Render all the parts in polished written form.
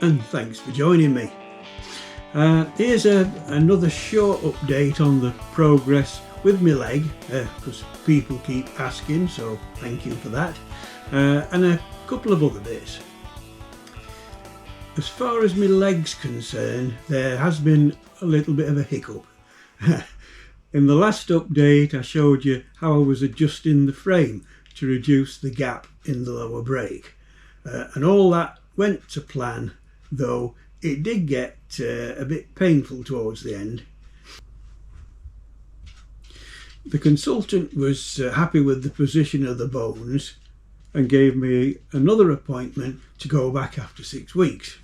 and thanks for joining me. Here's another short update on the progress with my leg, because people keep asking, so thank you for that, and a couple of other bits. As far as my leg's concerned, there has been a little bit of a hiccup. In the last update I showed you how I was adjusting the frame to reduce the gap in the lower brake, and all that went to plan, though it did get a bit painful towards the end. The consultant was happy with the position of the bones and gave me another appointment to go back after 6 weeks.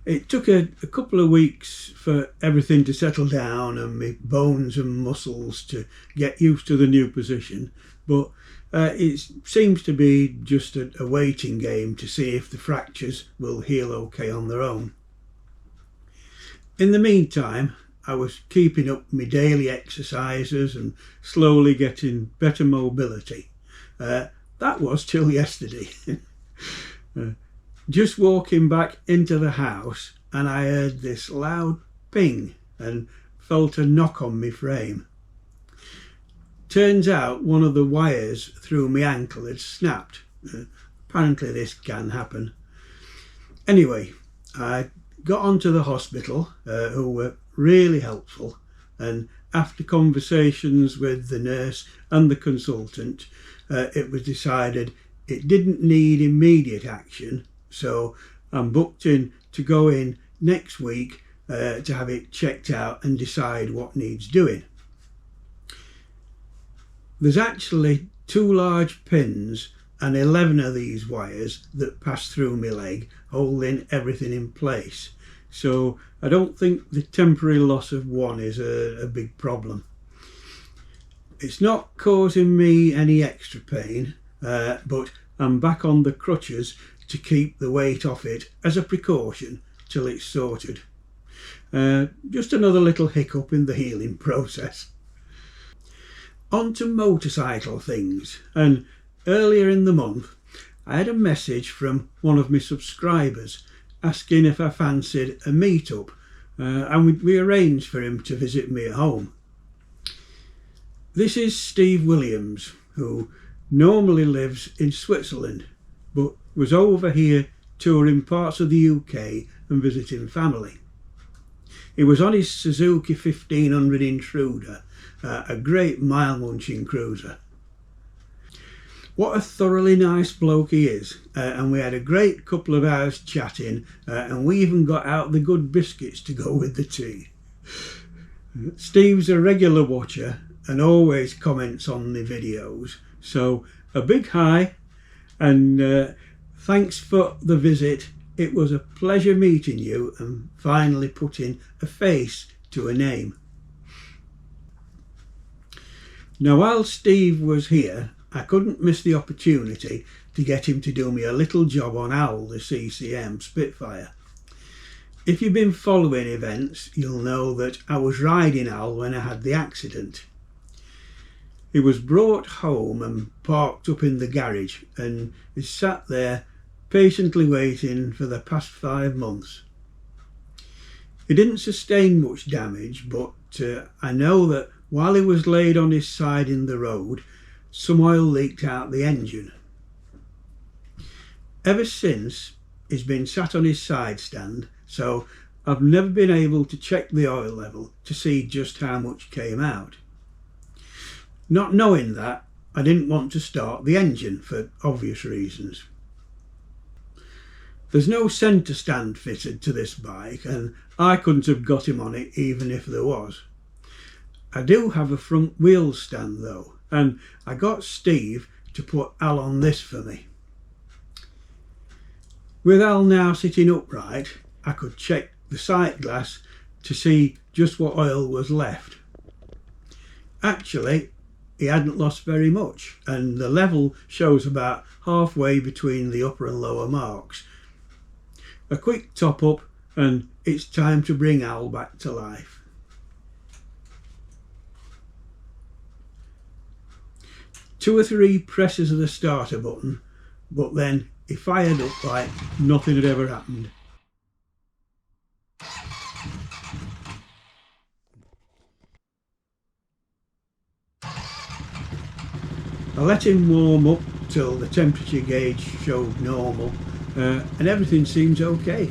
It took a couple of weeks for everything to settle down and my bones and muscles to get used to the new position, but it seems to be just a waiting game to see if the fractures will heal okay on their own. In the meantime, I was keeping up my daily exercises and slowly getting better mobility. That was till yesterday. Just walking back into the house and I heard this loud ping and felt a knock on my frame. Turns out one of the wires through my ankle had snapped. Apparently this can happen. Anyway, I got onto the hospital, who were really helpful, and after conversations with the nurse and the consultant, it was decided it didn't need immediate action, so I'm booked in to go in next week to have it checked out and decide what needs doing. There's actually 2 large pins and 11 of these wires that pass through my leg, holding everything in place. So I don't think the temporary loss of one is a big problem. It's not causing me any extra pain, but I'm back on the crutches to keep the weight off it as a precaution till it's sorted. Just another little hiccup in the healing process. On to motorcycle things, and earlier in the month I had a message from one of my subscribers asking if I fancied a meet-up, and we arranged for him to visit me at home. This is Steve Williams, who normally lives in Switzerland but was over here touring parts of the UK and visiting family. He was on his Suzuki 1500 Intruder, a great mile-munching cruiser. What a thoroughly nice bloke he is, and we had a great couple of hours chatting, and we even got out the good biscuits to go with the tea. Steve's a regular watcher and always comments on the videos, so a big hi, and thanks for the visit. It was a pleasure meeting you and finally putting a face to a name. Now, while Steve was here, I couldn't miss the opportunity to get him to do me a little job on Owl, the CCM Spitfire. If you've been following events, you'll know that I was riding Owl when I had the accident. He was brought home and parked up in the garage and is sat there patiently waiting for the past 5 months. He didn't sustain much damage, but I know that while he was laid on his side in the road, some oil leaked out the engine. Ever since, he's been sat on his side stand, so I've never been able to check the oil level to see just how much came out. Not knowing that, I didn't want to start the engine for obvious reasons. There's no centre stand fitted to this bike, and I couldn't have got him on it even if there was. I do have a front wheel stand though, and I got Steve to put Al on this for me. With Al now sitting upright, I could check the sight glass to see just what oil was left. Actually, he hadn't lost very much, and the level shows about halfway between the upper and lower marks. A quick top up and it's time to bring Al back to life. Two or three presses of the starter button but then he fired up like nothing had ever happened. I let him warm up till the temperature gauge showed normal, and everything seems okay.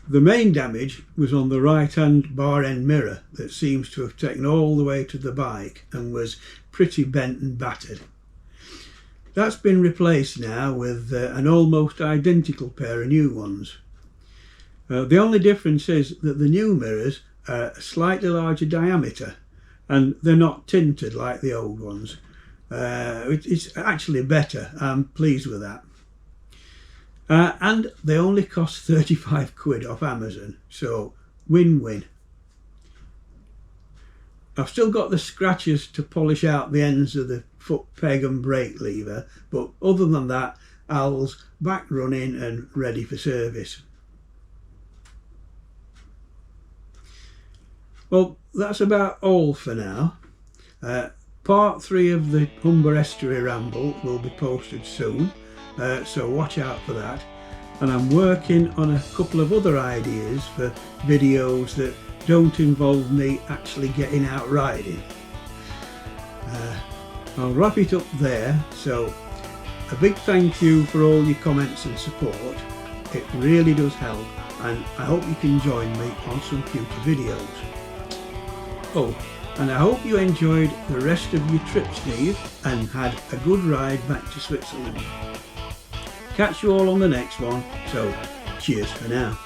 The main damage was on the right hand bar end mirror that seems to have taken all the way to the bike and was pretty bent and battered. That's been replaced now with an almost identical pair of new ones. The only difference is that the new mirrors are a slightly larger diameter and they're not tinted like the old ones. It's actually better. I'm pleased with that. And they only cost 35 quid off Amazon, so win-win. I've still got the scratches to polish out the ends of the foot peg and brake lever, but other than that, Al's back running and ready for service. Well, that's about all for now. Part 3 of the Humber Estuary Ramble will be posted soon, so watch out for that. And I'm working on a couple of other ideas for videos that don't involve me actually getting out riding. I'll wrap it up there, so a big thank you for all your comments and support. It really does help, and I hope you can join me on some future videos. Oh, and I hope you enjoyed the rest of your trip, Steve, and had a good ride back to Switzerland. Catch you all on the next one, so cheers for now.